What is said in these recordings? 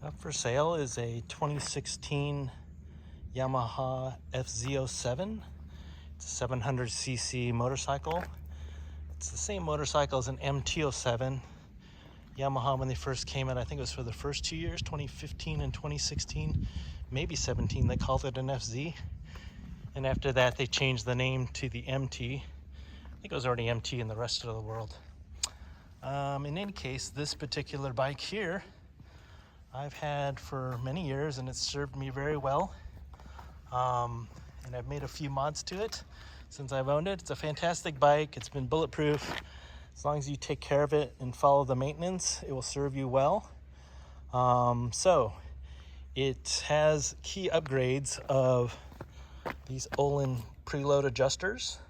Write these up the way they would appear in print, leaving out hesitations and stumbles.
Up for sale is a 2016 Yamaha FZ07. It's a 700cc motorcycle. It's the same motorcycle as an MT-07. Yamaha, when they first came out, I think it was for the first 2 years, 2015 and 2016, maybe 17, they called it an FZ. And after that, they changed the name to the MT. I think it was already MT in the rest of the world. In any case, this particular bike here, I've had for many years, and it's served me very well. And I've made a few mods to it since I've owned it. It's a fantastic bike. It's been bulletproof. As long as you take care of it and follow the maintenance, it will serve you well. So it has key upgrades of these Ohlins preload adjusters.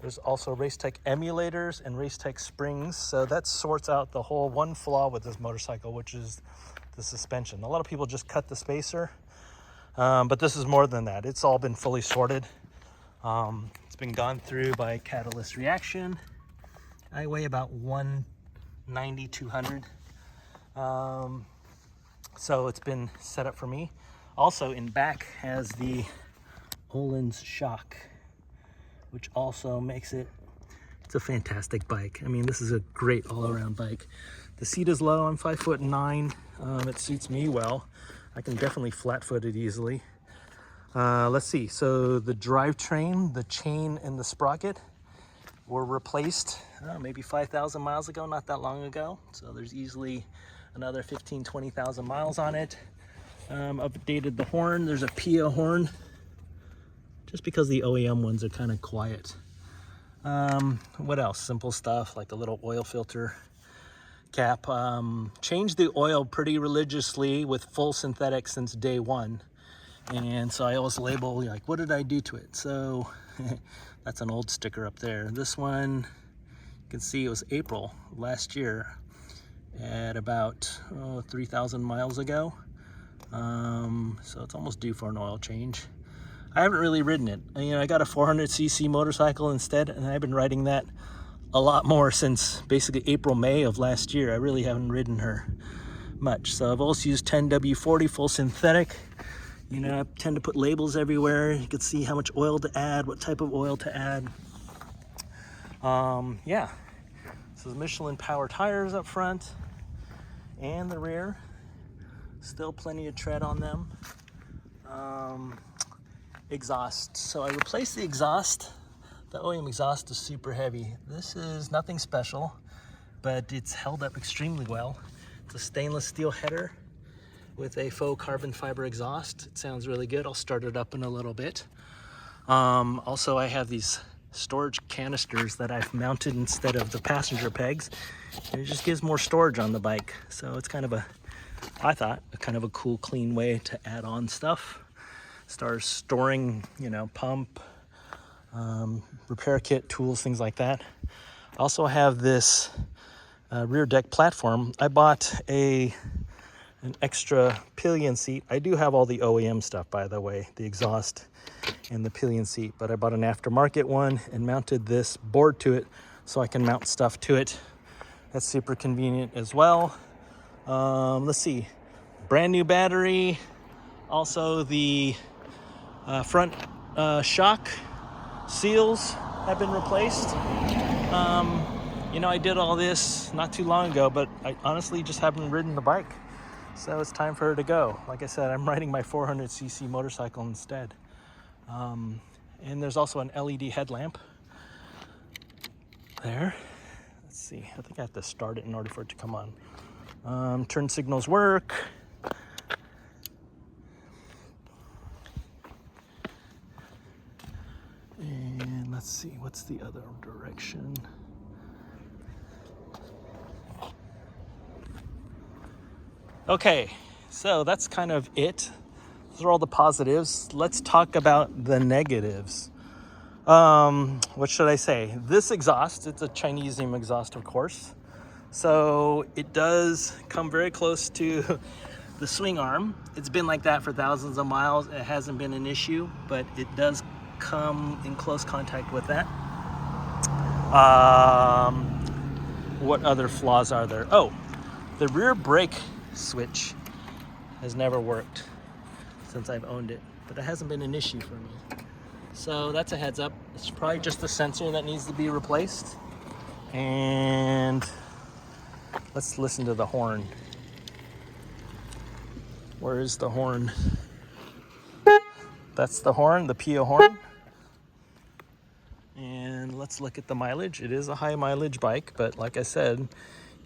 There's also Racetech emulators and Racetech springs. So that sorts out the whole one flaw with this motorcycle, which is the suspension. A lot of people just cut the spacer, but this is more than that. It's all been fully sorted. It's been gone through by catalyst reaction. I weigh about 190, 200. So it's been set up for me. Also in back has the Ohlins shock, which also makes it's a fantastic bike. I mean, this is a great all-around bike. The seat is low. I'm 5'9". It suits me well. I can definitely flat-foot it easily. Let's see. So the drivetrain, the chain, and the sprocket were replaced maybe 5,000 miles ago, not that long ago. So there's easily another 15, 20,000 miles on it. Updated the horn. There's a PIA horn, just because the OEM ones are kind of quiet. What else? Simple stuff like a little oil filter cap. Changed the oil pretty religiously with full synthetic since day one. And so I always label, like, what did I do to it? So that's an old sticker up there. This one, you can see it was April last year at about 3,000 miles ago. So it's almost due for an oil change. I haven't really ridden it. I got a 400cc motorcycle instead, and I've been riding that a lot more since basically April, May of last year. I really haven't ridden her much. So I've also used 10W40 full synthetic. I tend to put labels everywhere. You can see how much oil to add, what type of oil to add. Yeah. So the Michelin Power tires up front and the rear. Still plenty of tread on them. Exhaust. So I replaced the exhaust. The OEM exhaust is super heavy. This is nothing special, but it's held up extremely well. It's a stainless steel header with a faux carbon fiber exhaust. It sounds really good. I'll start it up in a little bit. Also, I have these storage canisters that I've mounted instead of the passenger pegs. And it just gives more storage on the bike. So it's kind of I thought, kind of a cool, clean way to add on stuff. Start storing, pump, repair kit, tools, things like that. I also have this rear deck platform. I bought an extra pillion seat. I do have all the OEM stuff, by the way, the exhaust and the pillion seat, but I bought an aftermarket one and mounted this board to it so I can mount stuff to it. That's super convenient as well. Let's see, brand new battery. Also the front shock seals have been replaced. I did all this not too long ago, but I honestly just haven't ridden the bike. So it's time for her to go. Like I said, I'm riding my 400cc motorcycle instead. And there's also an LED headlamp there. Let's see, I think I have to start it in order for it to come on. Turn signals work. And let's see, what's the other direction? Okay, so that's kind of it. Those are all the positives. Let's talk about the negatives. What should I say? This exhaust, it's a Chinesium exhaust, of course. So it does come very close to the swing arm. It's been like that for thousands of miles. It hasn't been an issue, but it does come in close contact with that. What other flaws are there? Oh, the rear brake switch has never worked since I've owned it, but it hasn't been an issue for me. So that's a heads up. It's probably just the sensor that needs to be replaced. And let's listen to the horn. Where is the horn? That's the horn, the PO horn. And let's look at the mileage. It is a high mileage bike, but like I said,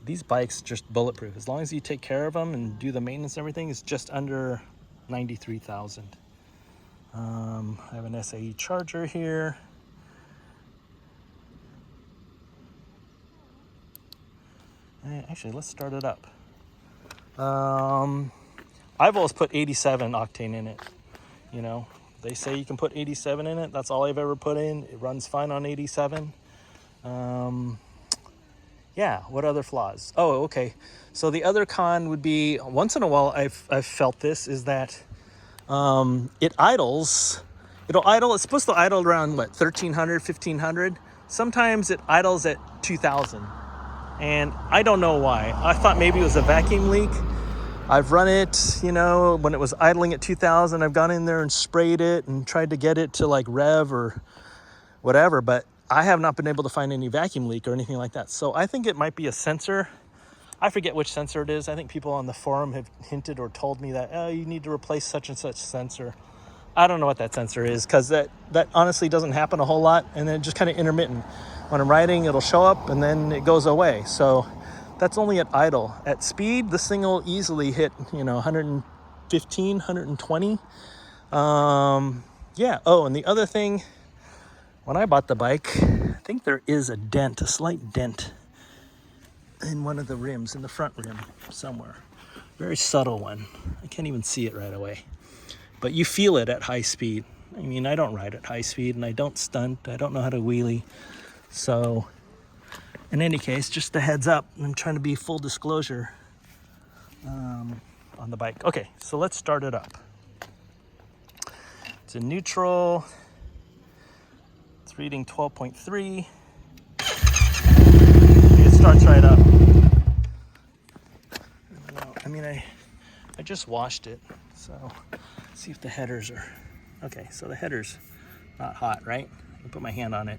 these bikes are just bulletproof. As long as you take care of them and do the maintenance and everything, it's just under 93,000. I have an SAE charger here. Actually, let's start it up. I've always put 87 octane in it. You know, they say you can put 87 in it. That's all I've ever put in. It runs fine on 87. Yeah, what other flaws? Oh, okay. So the other con would be, once in a while I've felt this, is that it idles. It'll idle, it's supposed to idle around, what, 1,300, 1,500? Sometimes it idles at 2,000. And I don't know why. I thought maybe it was a vacuum leak. I've run it, you know, when it was idling at 2,000, I've gone in there and sprayed it and tried to get it to like rev or whatever, but I have not been able to find any vacuum leak or anything like that. So I think it might be a sensor. I forget which sensor it is. I think people on the forum have hinted or told me that, oh, you need to replace such and such sensor. I don't know what that sensor is, because that honestly doesn't happen a whole lot, and then just kind of intermittent. When I'm riding, it'll show up and then it goes away. So that's only at idle. At speed, this thing will easily hit, you know, 115, 120. Yeah. Oh, and the other thing, when I bought the bike, I think there is a dent, a slight dent in one of the rims, in the front rim somewhere. Very subtle one. I can't even see it right away. But you feel it at high speed. I mean, I don't ride at high speed and I don't stunt. I don't know how to wheelie. So in any case, just a heads up. I'm trying to be full disclosure on the bike. Okay, so let's start it up. It's in neutral. It's reading 12.3. It starts right up. I mean, I just washed it, so let's see if the headers are okay. So the header's not hot, right? I can put my hand on it,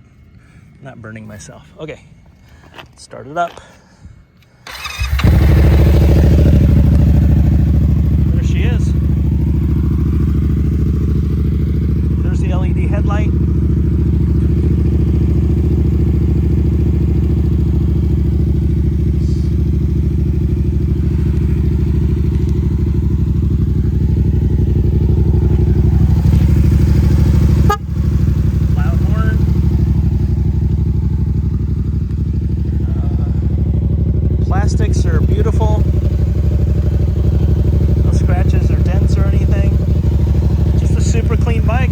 I'm not burning myself. Okay, let's start it up. There she is. There's the LED headlight. Plastics are beautiful. No scratches or dents or anything. Just a super clean bike.